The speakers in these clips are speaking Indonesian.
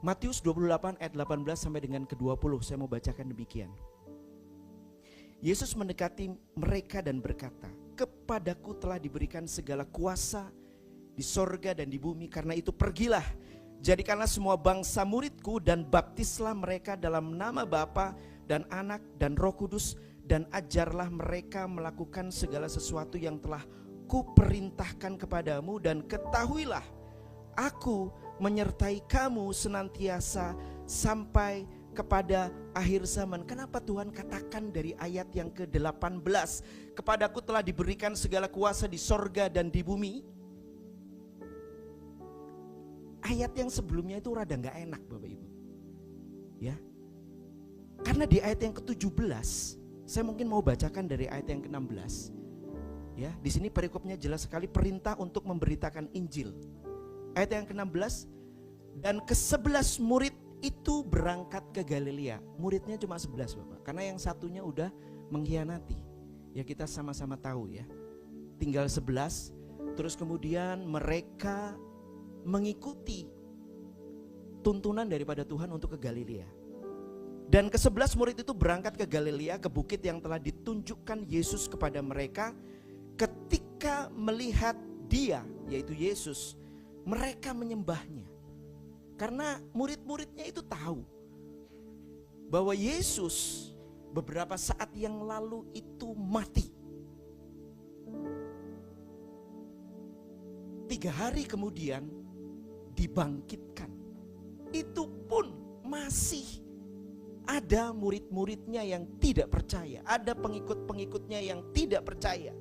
Matius 28 ayat 18 sampai dengan ke-20, saya mau bacakan demikian. Yesus mendekati mereka dan berkata, "Kepadaku telah diberikan segala kuasa di sorga dan di bumi, karena itu pergilah, jadikanlah semua bangsa muridku dan baptislah mereka dalam nama Bapa dan Anak dan Roh Kudus, dan ajarlah mereka melakukan segala sesuatu yang telah kuperintahkan kepadamu, dan ketahuilah aku menyertai kamu senantiasa sampai kepada akhir zaman." Kenapa Tuhan katakan dari ayat yang ke-18, "Kepadaku telah diberikan segala kuasa di sorga dan di bumi"? Ayat yang sebelumnya itu rada gak enak Bapak Ibu, ya. Karena di ayat yang ke-17, saya mungkin mau bacakan dari ayat yang ke-16. Ya, di sini perikopnya jelas sekali, perintah untuk memberitakan Injil. Ayat yang ke-16, dan ke-11 murid itu berangkat ke Galilea. Muridnya cuma 11 Bapak, karena yang satunya udah mengkhianati. Ya kita sama-sama tahu ya. Tinggal 11, terus kemudian mereka mengikuti tuntunan daripada Tuhan untuk ke Galilea. Dan ke-11 murid itu berangkat ke Galilea, ke bukit yang telah ditunjukkan Yesus kepada mereka. Ketika melihat Dia, yaitu Yesus, mereka menyembahnya. Karena murid-muridnya itu tahu bahwa Yesus beberapa saat yang lalu itu mati. 3 hari kemudian dibangkitkan. Itu pun masih ada murid-muridnya yang tidak percaya, ada pengikut-pengikutnya yang tidak percaya.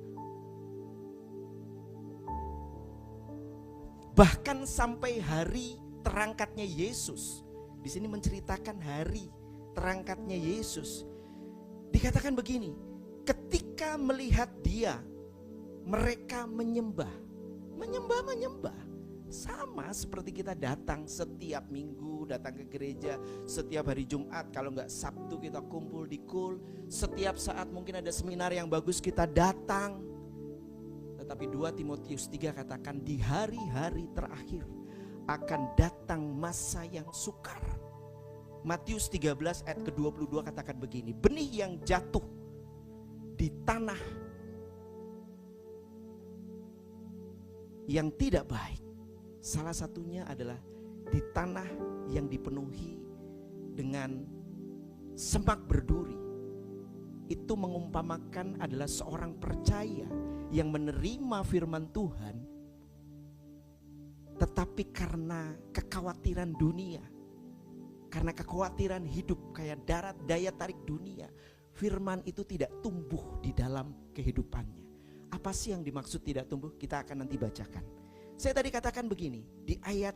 Bahkan sampai hari terangkatnya Yesus, di sini menceritakan hari terangkatnya Yesus. Dikatakan begini, ketika melihat Dia, mereka menyembah. Sama seperti kita datang setiap minggu, datang ke gereja setiap hari Jumat, kalau enggak Sabtu kita kumpul di KUL. Setiap saat mungkin ada seminar yang bagus kita datang. Tetapi 2 Timotius 3 katakan, di hari-hari terakhir akan datang masa yang sukar. Matius 13 ayat ke-22 katakan begini, benih yang jatuh di tanah yang tidak baik, salah satunya adalah di tanah yang dipenuhi dengan semak berduri. Itu mengumpamakan adalah seorang percaya yang menerima firman Tuhan, tetapi karena kekhawatiran dunia, karena kekhawatiran hidup kayak darat daya tarik dunia, firman itu tidak tumbuh di dalam kehidupannya. Apa sih yang dimaksud tidak tumbuh? Kita akan nanti bacakan. Saya tadi katakan begini, di ayat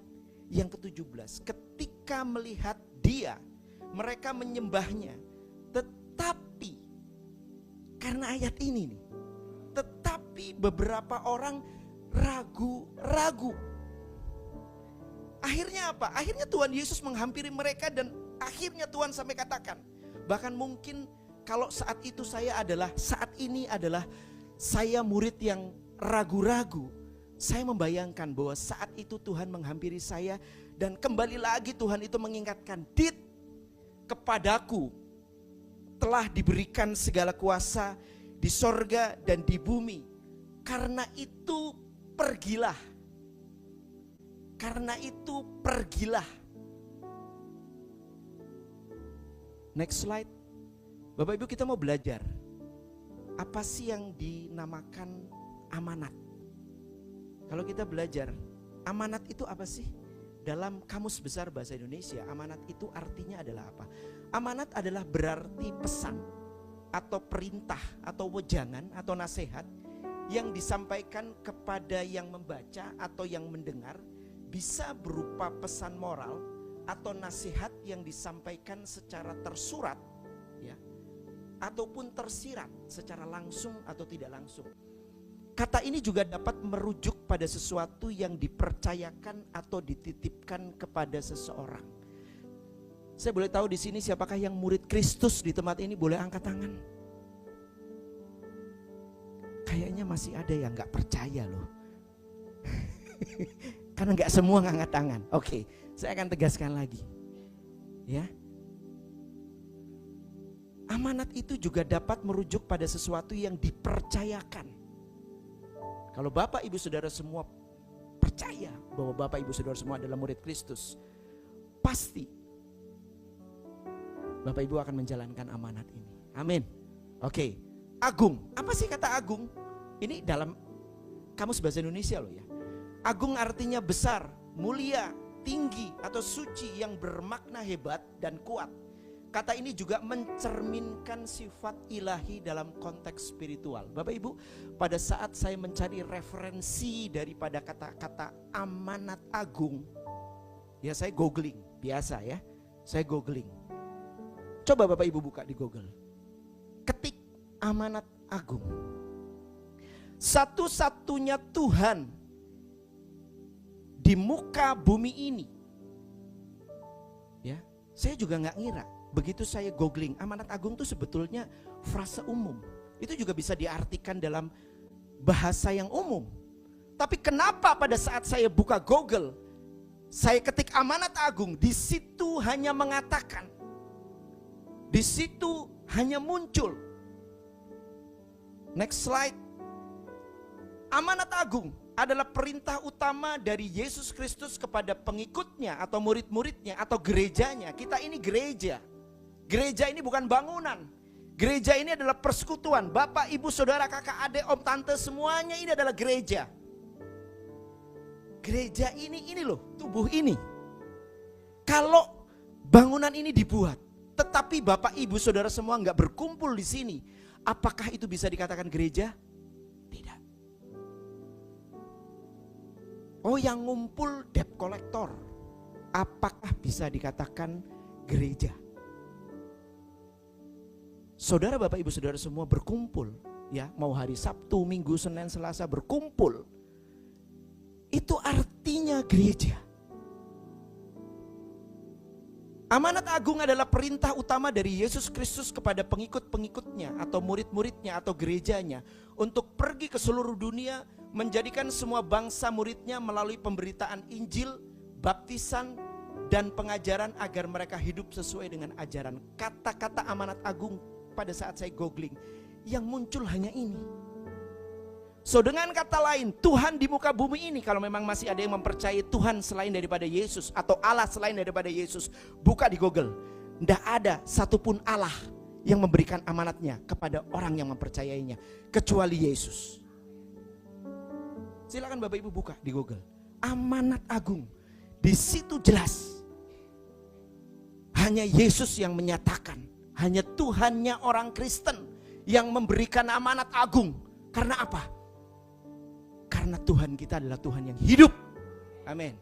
yang ke-17, ketika melihat Dia, mereka menyembahnya. Tetapi, karena ayat ini nih, tetapi beberapa orang ragu-ragu. Akhirnya apa? Akhirnya Tuhan Yesus menghampiri mereka dan akhirnya Tuhan sampai katakan, bahkan mungkin kalau saat itu saat ini adalah saya murid yang ragu-ragu, saya membayangkan bahwa saat itu Tuhan menghampiri saya dan kembali lagi Tuhan itu mengingatkan, Dit, kepadaku telah diberikan segala kuasa di sorga dan di bumi. Karena itu pergilah. Karena itu pergilah. Next slide. Bapak Ibu, kita mau belajar. Apa sih yang dinamakan amanat? Kalau kita belajar, amanat itu apa sih? Dalam Kamus Besar Bahasa Indonesia, amanat itu artinya adalah apa? Amanat adalah berarti pesan atau perintah atau wejangan atau nasihat yang disampaikan kepada yang membaca atau yang mendengar, bisa berupa pesan moral atau nasihat yang disampaikan secara tersurat, ya, ataupun tersirat secara langsung atau tidak langsung. Kata ini juga dapat merujuk pada sesuatu yang dipercayakan atau dititipkan kepada seseorang. Saya boleh tahu di sini siapakah yang murid Kristus di tempat ini? Boleh angkat tangan. Kayaknya masih ada yang gak percaya loh. Karena gak semua ngangkat tangan. Oke, saya akan tegaskan lagi. Ya. Amanat itu juga dapat merujuk pada sesuatu yang dipercayakan. Kalau Bapak Ibu Saudara semua percaya bahwa Bapak Ibu Saudara semua adalah murid Kristus, pasti Bapak Ibu akan menjalankan amanat ini. Amin. Oke. Agung. Apa sih kata agung? Ini dalam kamus bahasa Indonesia loh ya. Agung artinya besar, mulia, tinggi atau suci yang bermakna hebat dan kuat. Kata ini juga mencerminkan sifat ilahi dalam konteks spiritual. Bapak Ibu, pada saat saya mencari referensi daripada kata-kata amanat agung, ya saya googling, biasa ya, saya googling. Coba Bapak Ibu buka di Google, ketik amanat agung. Satu-satunya Tuhan di muka bumi ini. Ya, saya juga nggak ngira. Begitu saya googling, amanat agung itu sebetulnya frase umum. Itu juga bisa diartikan dalam bahasa yang umum. Tapi kenapa pada saat saya buka Google, saya ketik amanat agung, di situ hanya mengatakan, di situ hanya muncul. Next slide. Amanat agung adalah perintah utama dari Yesus Kristus kepada pengikutnya atau murid-muridnya atau gerejanya. Kita ini gereja. Gereja ini bukan bangunan. Gereja ini adalah persekutuan. Bapak, ibu, saudara, kakak, adik, om, tante, semuanya ini adalah gereja. Gereja ini loh, tubuh ini. Kalau bangunan ini dibuat, tetapi bapak, ibu, saudara semua nggak berkumpul di sini, apakah itu bisa dikatakan gereja? Tidak. Oh, yang ngumpul debt collector, apakah bisa dikatakan gereja? Saudara, bapak, ibu, saudara semua berkumpul, ya, mau hari Sabtu, Minggu, Senin, Selasa berkumpul. Itu artinya gereja. Amanat agung adalah perintah utama dari Yesus Kristus kepada pengikut-pengikutnya atau murid-muridnya atau gerejanya untuk pergi ke seluruh dunia, menjadikan semua bangsa muridnya melalui pemberitaan Injil, baptisan, dan pengajaran agar mereka hidup sesuai dengan ajaran. Kata-kata amanat agung pada saat saya googling, yang muncul hanya ini. So, dengan kata lain, Tuhan di muka bumi ini, kalau memang masih ada yang mempercayai Tuhan selain daripada Yesus atau Allah selain daripada Yesus, buka di Google. Tidak ada satupun Allah yang memberikan amanatnya kepada orang yang mempercayainya kecuali Yesus. Silakan Bapak Ibu buka di Google. Amanat agung. Di situ jelas. Hanya Yesus yang menyatakan. Hanya Tuhannya orang Kristen yang memberikan amanat agung. Karena apa? Karena Tuhan kita adalah Tuhan yang hidup. Amin.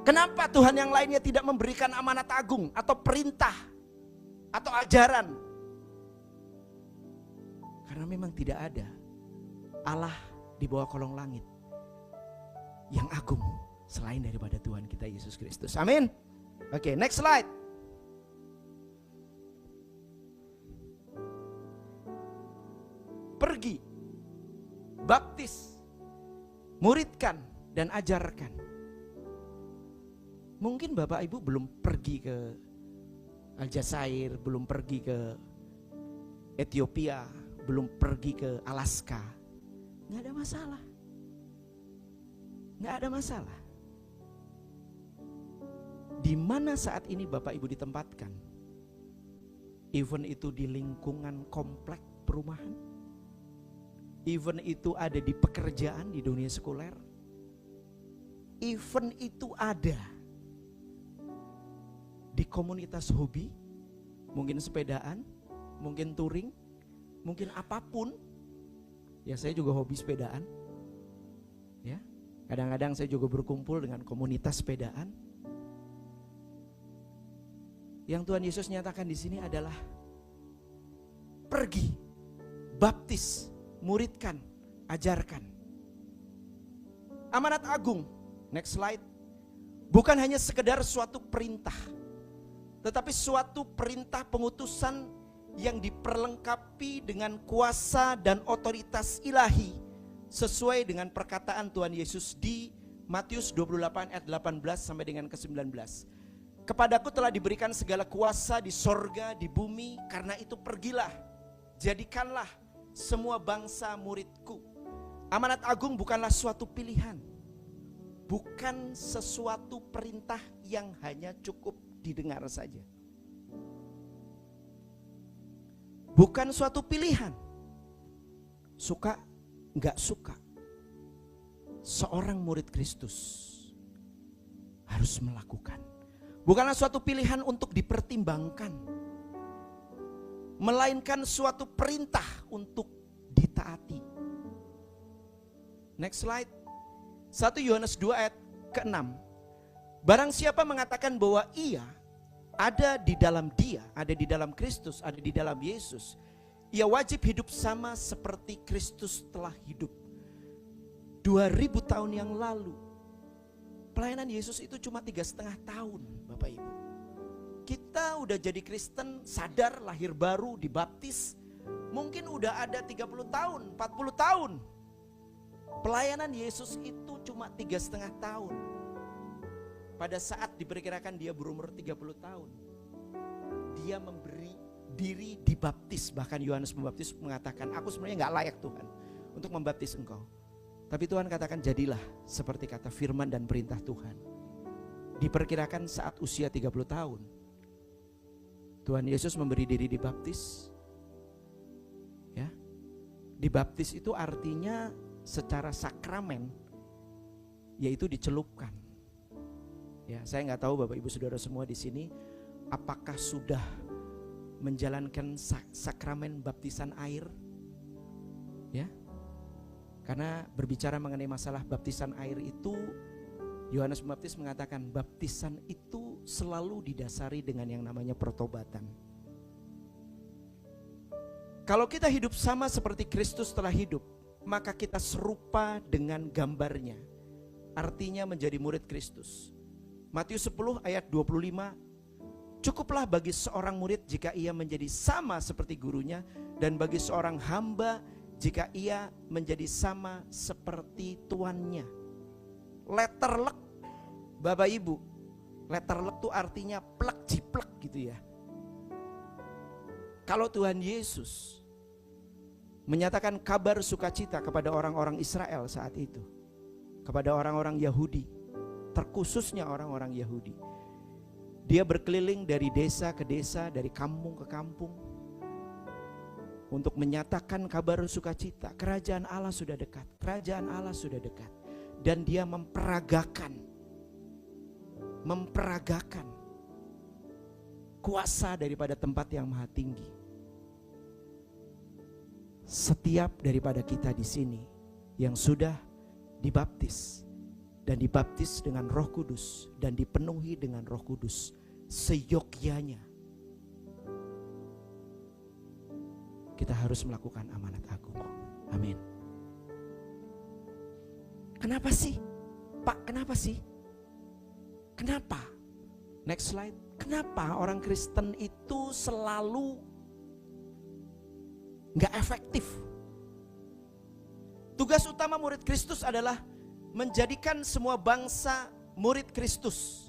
Kenapa Tuhan yang lainnya tidak memberikan amanat agung atau perintah atau ajaran? Karena memang tidak ada Allah di bawah kolong langit yang agung selain daripada Tuhan kita Yesus Kristus. Amin. Oke, next slide. Pergi, baptis, muridkan, dan ajarkan. Mungkin Bapak Ibu belum pergi ke Aljazair, belum pergi ke Ethiopia, belum pergi ke Alaska. Nggak ada masalah. Nggak ada masalah. Di mana saat ini Bapak Ibu ditempatkan? Even itu di lingkungan komplek perumahan, even itu ada di pekerjaan di dunia sekuler, even itu ada di komunitas hobi, mungkin sepedaan, mungkin touring, mungkin apapun. Ya, saya juga hobi sepedaan. Ya, kadang-kadang saya juga berkumpul dengan komunitas sepedaan. Yang Tuhan Yesus nyatakan di sini adalah pergi, baptis, muridkan, ajarkan. Amanat agung, next slide, bukan hanya sekedar suatu perintah, tetapi suatu perintah pengutusan yang diperlengkapi dengan kuasa dan otoritas ilahi sesuai dengan perkataan Tuhan Yesus di Matius 28 ayat 18 sampai dengan ke-19. Kepadaku telah diberikan segala kuasa di sorga, di bumi. Karena itu pergilah, jadikanlah semua bangsa muridku. Amanat agung bukanlah suatu pilihan, bukan sesuatu perintah yang hanya cukup didengar saja. Bukan suatu pilihan, suka nggak suka. Seorang murid Kristus harus melakukan. Bukanlah suatu pilihan untuk dipertimbangkan, melainkan suatu perintah untuk ditaati. Next slide. 1 Yohanes 2 ayat ke-6. Barang siapa mengatakan bahwa ia ada di dalam dia, ada di dalam Kristus, ada di dalam Yesus, ia wajib hidup sama seperti Kristus telah hidup. 2000 tahun yang lalu, pelayanan Yesus itu cuma 3,5 tahun, Bapak Ibu. Kita udah jadi Kristen, sadar, lahir baru, dibaptis, mungkin udah ada 30 tahun, 40 tahun. Pelayanan Yesus itu cuma 3,5 tahun. Pada saat diperkirakan dia berumur 30 tahun, dia memberi diri dibaptis. Bahkan Yohanes Pembaptis mengatakan, aku sebenarnya gak layak Tuhan untuk membaptis engkau. Tapi Tuhan katakan, jadilah seperti kata firman dan perintah Tuhan. Diperkirakan saat usia 30 tahun, Tuhan Yesus memberi diri dibaptis. Ya, dibaptis itu artinya secara sakramen, yaitu dicelupkan. Ya, saya nggak tahu Bapak Ibu Saudara semua di sini, apakah sudah menjalankan sakramen baptisan air? Ya. Karena berbicara mengenai masalah baptisan air itu, Yohanes Pembaptis mengatakan baptisan itu selalu didasari dengan yang namanya pertobatan. Kalau kita hidup sama seperti Kristus telah hidup, maka kita serupa dengan gambarnya. Artinya menjadi murid Kristus. Matius 10 ayat 25, cukuplah bagi seorang murid jika ia menjadi sama seperti gurunya, dan bagi seorang hamba jika ia menjadi sama seperti tuannya. Letterlek, Bapak Ibu, letterlek itu artinya plek jiplek gitu ya. Kalau Tuhan Yesus menyatakan kabar sukacita kepada orang-orang Israel saat itu, kepada orang-orang Yahudi, terkhususnya orang-orang Yahudi, dia berkeliling dari desa ke desa, dari kampung ke kampung, untuk menyatakan kabar sukacita, kerajaan Allah sudah dekat, kerajaan Allah sudah dekat. Dan dia memperagakan kuasa daripada tempat yang maha tinggi. Setiap daripada kita di sini yang sudah dibaptis dan dibaptis dengan Roh Kudus dan dipenuhi dengan Roh Kudus, seyogyanya kita harus melakukan amanat agung. Amin. Kenapa sih? Pak, kenapa sih? Kenapa? Next slide. Kenapa orang Kristen itu selalu gak efektif? Tugas utama murid Kristus adalah menjadikan semua bangsa murid Kristus.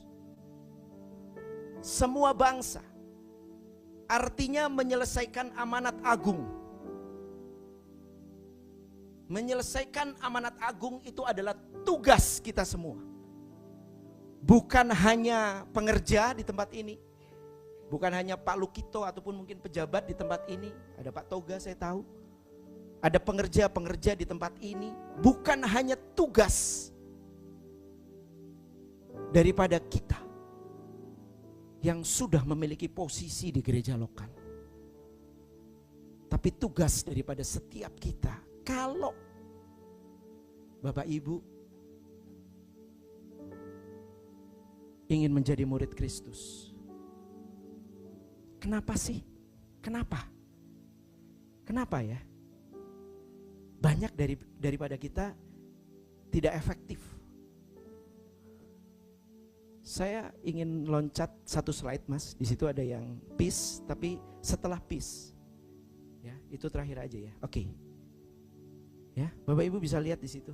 Semua bangsa. Artinya menyelesaikan amanat agung. Menyelesaikan amanat agung itu adalah tugas kita semua. Bukan hanya pengerja di tempat ini, bukan hanya Pak Lukito ataupun mungkin pejabat di tempat ini. Ada Pak Toga saya tahu. Ada pengerja-pengerja di tempat ini. Bukan hanya tugas daripada kita yang sudah memiliki posisi di gereja lokal, tapi tugas daripada setiap kita. Kalau Bapak Ibu ingin menjadi murid Kristus, kenapa sih? Kenapa? Kenapa ya? Banyak daripada kita tidak efektif. Saya ingin loncat satu slide, Mas. Di situ ada yang peace, tapi setelah peace, ya itu terakhir aja ya. Oke. Ya, Bapak Ibu bisa lihat di situ.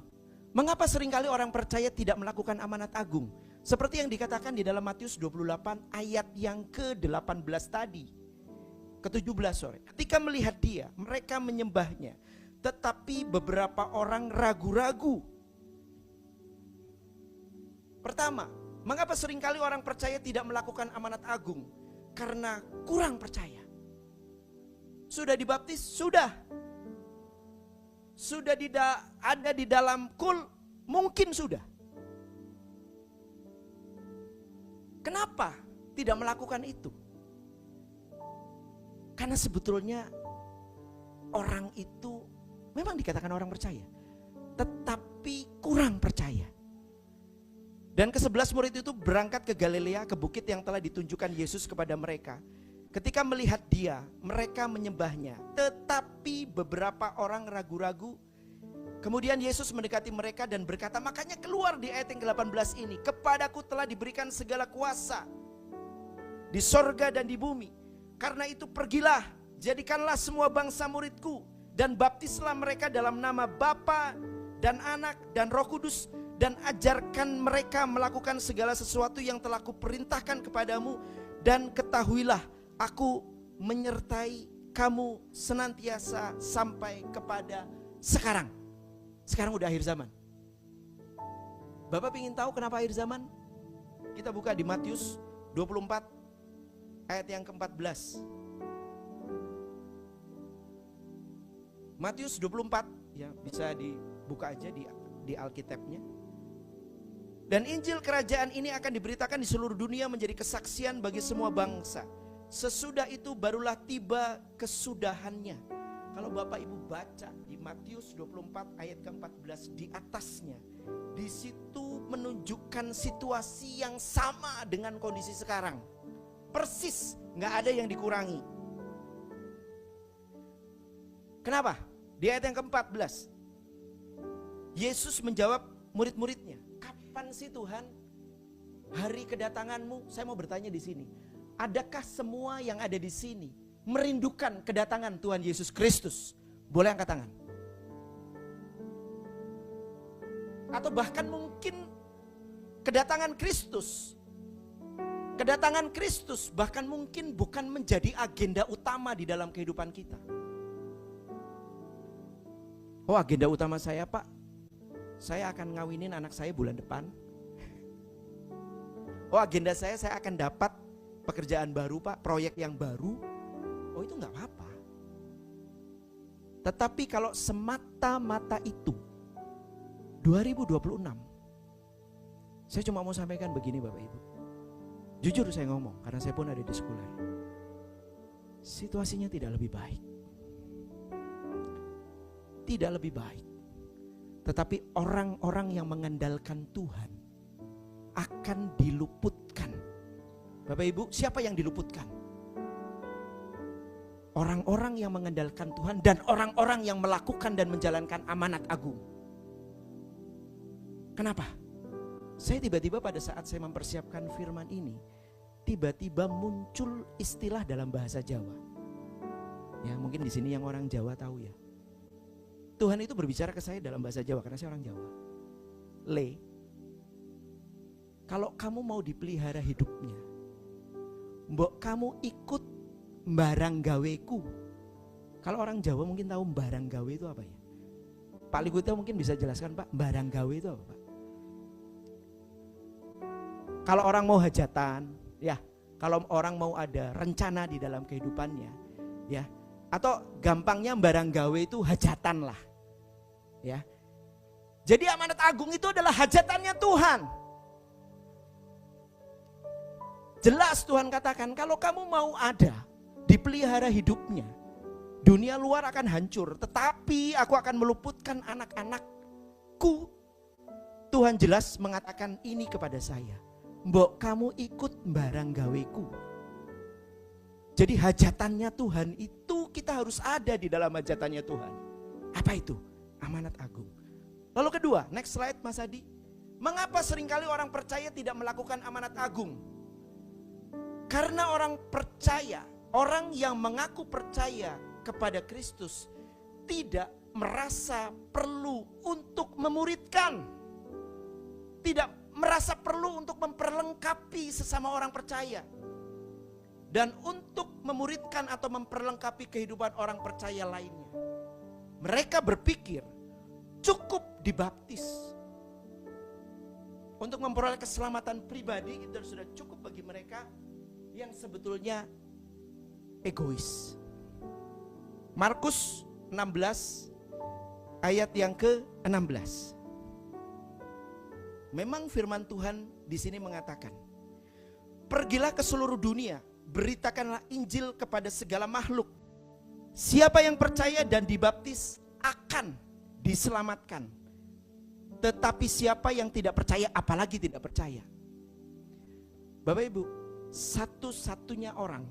Mengapa seringkali orang percaya tidak melakukan amanat agung? Seperti yang dikatakan di dalam Matius 28 ayat yang ke-18 tadi. Ke-17 sorry. Ketika melihat dia, mereka menyembahnya. Tetapi beberapa orang ragu-ragu. Pertama, mengapa seringkali orang percaya tidak melakukan amanat agung? Karena kurang percaya. Sudah dibaptis? Sudah. Sudah ada di dalam kul? Mungkin sudah. Kenapa tidak melakukan itu? Karena sebetulnya orang itu memang dikatakan orang percaya, tetapi kurang percaya. Dan ke-11 murid itu berangkat ke Galilea, ke bukit yang telah ditunjukkan Yesus kepada mereka. Ketika melihat dia, mereka menyembahnya. Tetapi beberapa orang ragu-ragu. Kemudian Yesus mendekati mereka dan berkata, makanya keluar di ayat yang ke-18 ini, kepadaku telah diberikan segala kuasa di sorga dan di bumi. Karena itu pergilah, jadikanlah semua bangsa muridku, dan baptislah mereka dalam nama Bapa dan Anak dan Roh Kudus, dan ajarkan mereka melakukan segala sesuatu yang telah kuperintahkan kepadamu, dan ketahuilah aku menyertai kamu senantiasa sampai kepada sekarang. Sekarang udah akhir zaman. Bapak ingin tahu kenapa akhir zaman? Kita buka di Matius 24 ayat yang ke-14. Matius 24 ya, bisa dibuka aja di Alkitabnya. Dan Injil kerajaan ini akan diberitakan di seluruh dunia menjadi kesaksian bagi semua bangsa. Sesudah itu barulah tiba kesudahannya. Kalau Bapak Ibu baca di Matius 24 ayat ke-14 di atasnya, di situ menunjukkan situasi yang sama dengan kondisi sekarang. Persis, nggak ada yang dikurangi. Kenapa? Di ayat yang ke-14, Yesus menjawab murid-muridnya, kapan sih Tuhan hari kedatanganmu? Saya mau bertanya di sini, adakah semua yang ada di sini merindukan kedatangan Tuhan Yesus Kristus? Boleh angkat tangan. Atau bahkan mungkin kedatangan Kristus bahkan mungkin bukan menjadi agenda utama di dalam kehidupan kita. Oh, agenda utama saya, Pak, saya akan ngawinin anak saya bulan depan. Oh, agenda saya akan dapat pekerjaan baru, Pak, proyek yang baru. Oh, itu gak apa-apa. Tetapi kalau semata-mata itu 2026, saya cuma mau sampaikan begini Bapak Ibu. Jujur saya ngomong, karena saya pun ada di sekuler. Situasinya tidak lebih baik. Tidak lebih baik. Tetapi orang-orang yang mengandalkan Tuhan akan diluputkan. Bapak Ibu, siapa yang diluputkan? Orang-orang yang mengandalkan Tuhan dan orang-orang yang melakukan dan menjalankan amanat agung. Kenapa? Saya tiba-tiba pada saat saya mempersiapkan firman ini, tiba-tiba muncul istilah dalam bahasa Jawa. Ya, mungkin di sini yang orang Jawa tahu ya. Tuhan itu berbicara ke saya dalam bahasa Jawa karena saya orang Jawa. Le, kalau kamu mau dipelihara hidupnya, mbok kamu ikut mbarang gaweku. Kalau orang Jawa mungkin tahu mbarang gawe itu apa ya? Pak Liguta mungkin bisa jelaskan, Pak, mbarang gawe itu apa, Pak? Kalau orang mau hajatan, ya, kalau orang mau ada rencana di dalam kehidupannya, ya, atau gampangnya mbarang gawe itu hajatan lah, ya. Jadi amanat agung itu adalah hajatannya Tuhan. Jelas Tuhan katakan, kalau kamu mau ada, dipelihara hidupnya, dunia luar akan hancur, tetapi aku akan meluputkan anak-anakku. Tuhan jelas mengatakan ini kepada saya. Mbok kamu ikut barang gaweku. Jadi hajatannya Tuhan itu kita harus ada di dalam hajatannya Tuhan. Apa itu? Amanat agung. Lalu kedua, next slide Mas Adi. Mengapa seringkali orang percaya tidak melakukan amanat agung? Karena orang percaya, orang yang mengaku percaya kepada Kristus tidak merasa perlu untuk memuridkan. Tidak merasa perlu untuk memperlengkapi sesama orang percaya. Dan untuk memuridkan atau memperlengkapi kehidupan orang percaya lainnya. Mereka berpikir cukup dibaptis. Untuk memperoleh keselamatan pribadi itu sudah cukup bagi mereka yang sebetulnya egois. Markus 16 ayat yang ke-16. Memang firman Tuhan di sini mengatakan, pergilah ke seluruh dunia, beritakanlah Injil kepada segala makhluk. Siapa yang percaya dan dibaptis akan diselamatkan. Tetapi siapa yang tidak percaya, apalagi tidak percaya. Bapak Ibu, satu-satunya orang,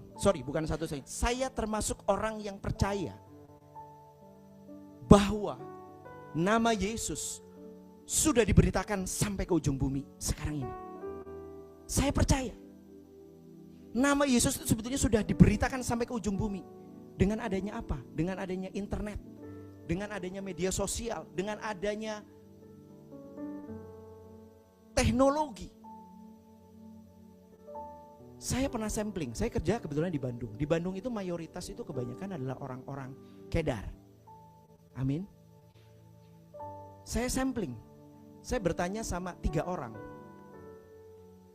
bukan satu-satunya, saya termasuk orang yang percaya bahwa nama Yesus sudah diberitakan sampai ke ujung bumi sekarang ini. Saya percaya nama Yesus itu sebetulnya sudah diberitakan sampai ke ujung bumi. Dengan adanya apa? Dengan adanya internet, dengan adanya media sosial, dengan adanya teknologi. Saya pernah sampling, saya kerja kebetulan di Bandung. Di Bandung itu mayoritas itu kebanyakan adalah orang-orang Kedar. Amin. Saya sampling, saya bertanya sama 3 orang.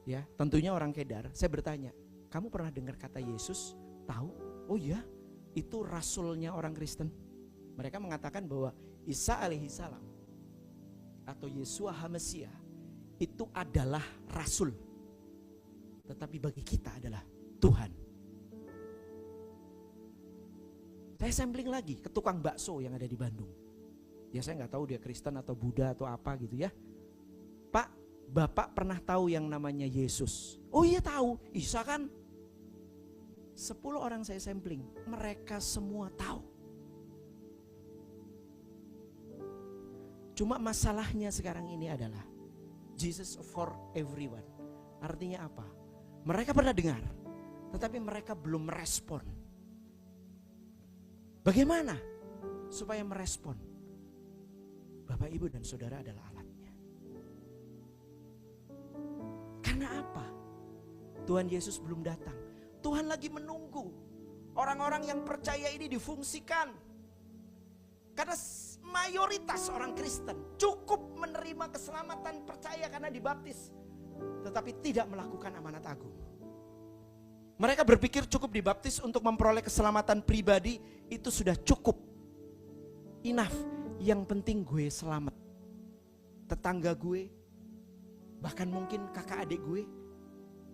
Ya, tentunya orang Kedar. Saya bertanya, kamu pernah dengar kata Yesus? Tahu? Oh iya, itu rasulnya orang Kristen. Mereka mengatakan bahwa Isa alaihissalam atau Yesua HaMesiah itu adalah rasul. Tetapi bagi kita adalah Tuhan. Saya sampling lagi ke tukang bakso yang ada di Bandung. Ya saya gak tahu dia Kristen atau Buddha atau apa gitu ya. Pak, Bapak pernah tahu yang namanya Yesus? Oh iya tahu, Isa kan. 10 orang saya sampling, mereka semua tahu. Cuma masalahnya sekarang ini adalah Jesus for everyone. Artinya apa? Mereka pernah dengar, tetapi mereka belum merespon. Bagaimana supaya merespon? Bapak, Ibu, dan Saudara adalah alatnya. Karena apa? Tuhan Yesus belum datang. Tuhan lagi menunggu orang-orang yang percaya ini difungsikan. Karena mayoritas orang Kristen cukup menerima keselamatan, percaya karena dibaptis, tetapi tidak melakukan amanat agung. Mereka berpikir cukup dibaptis untuk memperoleh keselamatan pribadi, itu sudah cukup. Enough. Yang penting gue selamat. Tetangga gue, bahkan mungkin kakak adik gue,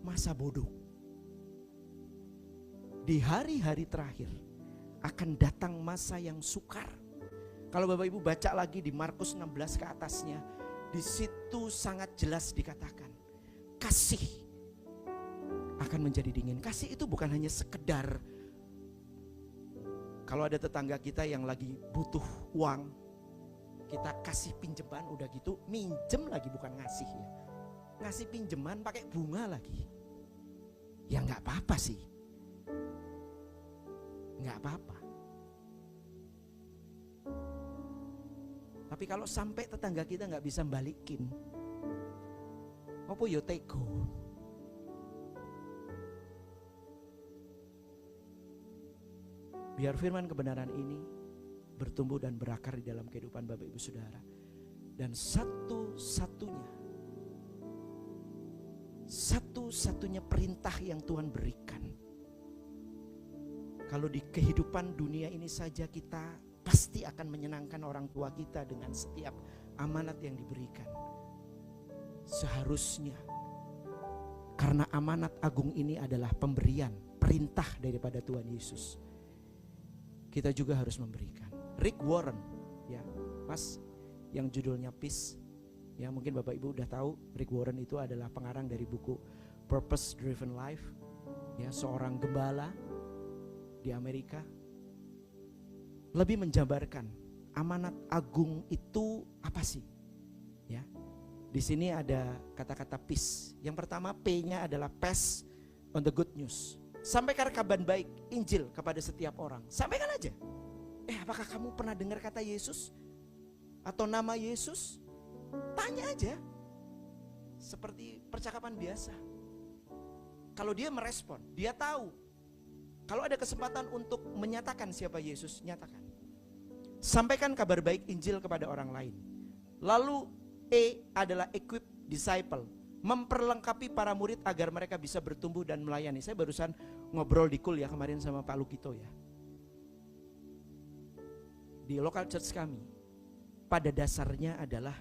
masa bodoh. Di hari-hari terakhir akan datang masa yang sukar. Kalau Bapak Ibu baca lagi di Markus 16 ke atasnya, di situ sangat jelas dikatakan, kasih akan menjadi dingin. Kasih itu bukan hanya sekedar, kalau ada tetangga kita yang lagi butuh uang, kita kasih pinjaman, udah gitu minjem lagi, bukan ngasih ya. Ngasih pinjaman pakai bunga lagi. Ya gak apa-apa sih, gak apa-apa. Tapi kalau sampai tetangga kita gak bisa balikin, apa yo tego? Biar firman kebenaran ini bertumbuh dan berakar di dalam kehidupan Bapak Ibu Saudara. Dan satu-satunya perintah yang Tuhan berikan, kalau di kehidupan dunia ini saja kita pasti akan menyenangkan orang tua kita dengan setiap amanat yang diberikan. Seharusnya, karena amanat agung ini adalah pemberian, perintah daripada Tuhan Yesus, kita juga harus memberikan. Rick Warren, ya Mas, yang judulnya Peace, ya mungkin Bapak Ibu udah tahu, Rick Warren itu adalah pengarang dari buku Purpose Driven Life, ya seorang gembala di Amerika. Lebih menjabarkan amanat agung itu apa sih? Ya, di sini ada kata-kata peace. Yang pertama P-nya adalah pass on the good news. Sampaikan kabar baik Injil kepada setiap orang. Sampaikan aja. Apakah kamu pernah dengar kata Yesus? Atau nama Yesus? Tanya aja. seperti percakapan biasa. Kalau dia merespon, dia tahu. Kalau ada kesempatan untuk menyatakan siapa Yesus, nyatakan. Sampaikan kabar baik Injil kepada orang lain. Lalu E adalah equip disciple, memperlengkapi para murid agar mereka bisa bertumbuh dan melayani. Saya barusan ngobrol di Kul ya kemarin sama Pak Lukito ya. Di local church kami, pada dasarnya adalah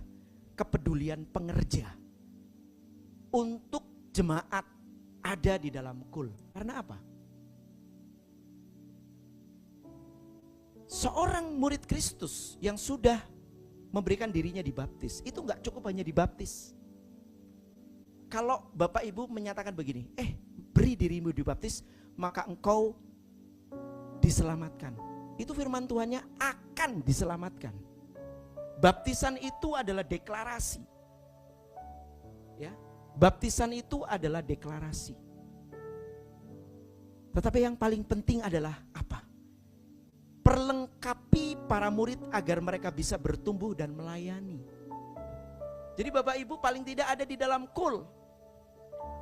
kepedulian pengerja untuk jemaat ada di dalam Kul. Karena apa? Seorang murid Kristus yang sudah memberikan dirinya dibaptis, itu gak cukup hanya dibaptis. Kalau Bapak Ibu menyatakan begini, beri dirimu dibaptis, maka engkau diselamatkan. Itu firman Tuhannya akan diselamatkan. Baptisan itu adalah deklarasi. Ya, baptisan itu adalah deklarasi. Tetapi yang paling penting adalah apa? Perlengkapi para murid agar mereka bisa bertumbuh dan melayani. Jadi Bapak Ibu paling tidak ada di dalam Kul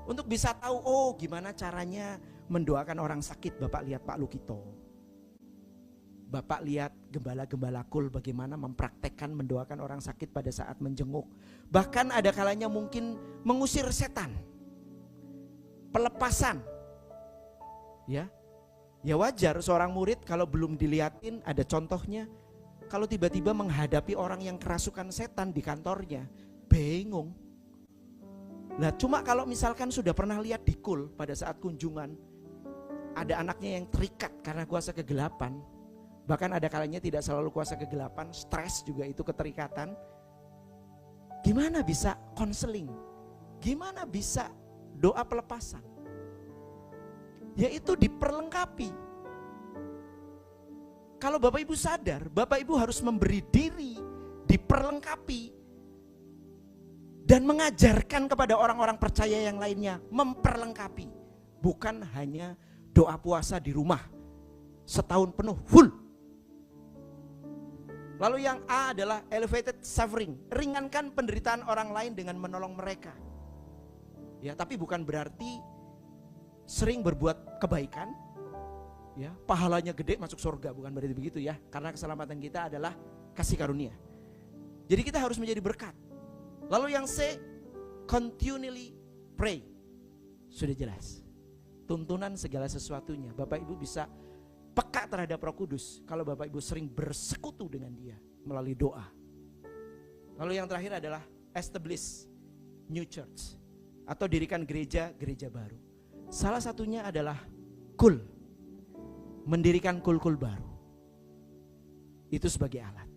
untuk bisa tahu, oh gimana caranya mendoakan orang sakit. Bapak lihat Pak Lukito, Bapak lihat gembala-gembala Kul bagaimana mempraktekkan mendoakan orang sakit pada saat menjenguk. Bahkan ada kalanya mungkin mengusir setan, pelepasan. Ya wajar seorang murid kalau belum dilihatin, ada contohnya. Kalau tiba-tiba menghadapi orang yang kerasukan setan di kantornya, bingung. Nah cuma kalau misalkan sudah pernah lihat di Kul pada saat kunjungan, ada anaknya yang terikat karena kuasa kegelapan. Bahkan ada kalanya tidak selalu kuasa kegelapan, stres juga itu keterikatan. Gimana bisa konseling? Gimana bisa doa pelepasan? Yaitu diperlengkapi. Kalau Bapak Ibu sadar, Bapak Ibu harus memberi diri, diperlengkapi, dan mengajarkan kepada orang-orang percaya yang lainnya, memperlengkapi. Bukan hanya doa puasa di rumah, setahun penuh, full. Lalu yang A adalah elevated suffering, ringankan penderitaan orang lain dengan menolong mereka. Ya, tapi bukan berarti sering berbuat kebaikan, ya, pahalanya gede masuk surga, bukan berarti begitu ya. Karena keselamatan kita adalah kasih karunia. Jadi kita harus menjadi berkat. Lalu yang C, continually pray. Sudah jelas. Tuntunan segala sesuatunya. Bapak Ibu bisa peka terhadap Roh Kudus kalau Bapak Ibu sering bersekutu dengan Dia melalui doa. Lalu yang terakhir adalah establish new church, atau dirikan gereja baru. Salah satunya adalah Kul, mendirikan kul-kul baru. Itu sebagai alat.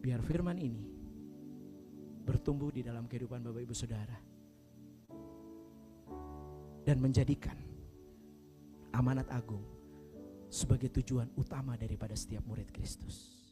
Biar firman ini bertumbuh di dalam kehidupan Bapak Ibu Saudara dan menjadikan amanat agung sebagai tujuan utama daripada setiap murid Kristus.